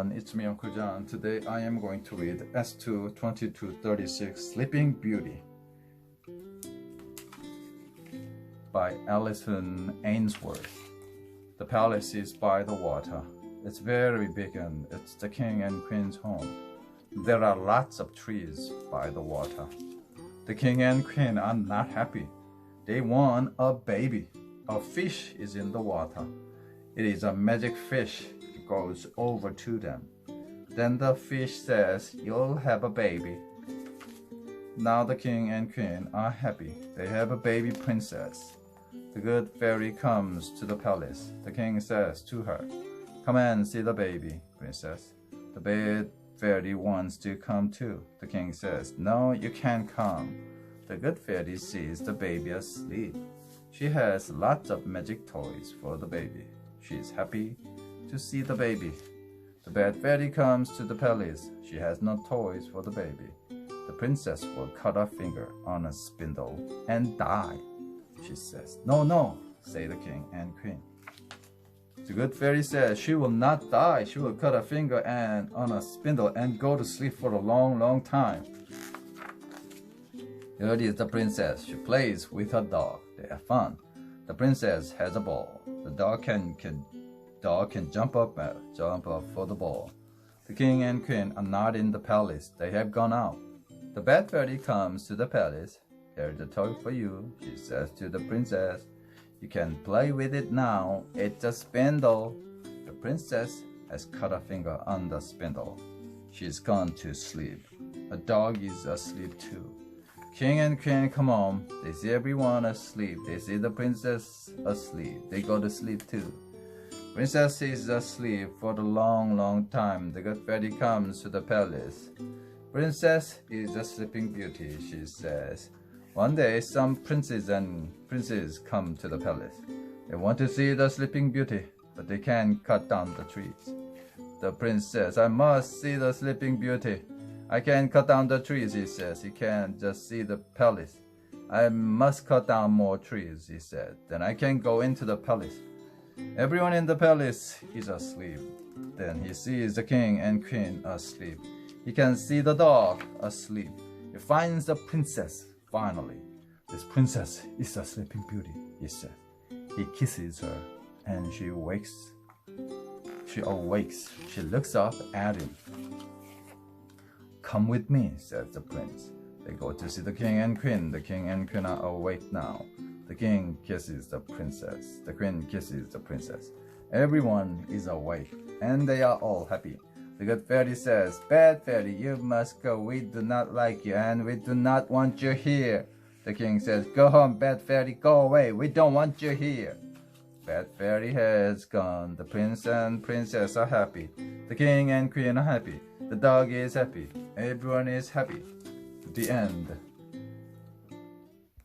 everyone, it's me Uncle John. Today I am going to read S2 2236 Sleeping Beauty by Alison Ainsworth. The palace is by the water. It's very big and it's the king and queen's home. There are lots of trees by the water. The king and queen are not happy. They want a baby. A fish is in the water. It is a magic fish. It goes over to them. Then the fish says, "You'll have a baby." Now the king and queen are happy. They have a baby princess. The good fairy comes to the palace. The king says to her, "Come and see the baby, princess." The bad fairy wants to come too. The king says, "No, you can't come." The good fairy sees the baby asleep. She has lots of magic toys for the baby. She is happy to see the baby. The bad fairy comes to the palace. She has no toys for the baby. The princess will cut her finger on a spindle and die. She says, "No, no," say the king and queen. The good fairy says she will not die. She will cut her finger on a spindle and go to sleep for a long, long time. Here is the princess. She plays with her dog. They have fun. The princess has a ball. The dog can jump up for the ball. The king and queen are not in the palace. They have gone out. The bad fairy comes to the palace. "Here's a toy for you," she says to the princess. "You can play with it now. It's a spindle." The princess has cut her finger on the spindle. She's gone to sleep. A dog is asleep too. King and queen come home. They see everyone asleep. They see the princess asleep. They go to sleep too. Princess is asleep for a long, long time. The good fairy comes to the palace. "Princess is a sleeping beauty," she says. One day, some princes and princesses come to the palace. They want to see the sleeping beauty, but they can't cut down the trees. The prince says, "I must see the sleeping beauty." "I can't cut down the trees," he says. "He can't just see the palace." "I must cut down more trees," he said. "Then I can go into the palace." Everyone in the palace is asleep. Then he sees the king and queen asleep. He can see the dog asleep. He finds the princess. Finally, "This princess is a sleeping beauty," he says. He kisses her and she awakes. She looks up at him. "Come with me," says the prince. They go to see the king and queen. The king and queen are awake now. The king kisses the princess. The queen kisses the princess. Everyone is awake and they are all happy. The good fairy says, "Bad fairy, you must go. We do not like you and we do not want you here." The king says, "Go home, bad fairy, go away. We don't want you here." Bad fairy has gone. The prince and princess are happy. The king and queen are happy. The dog is happy. Everyone is happy. The end.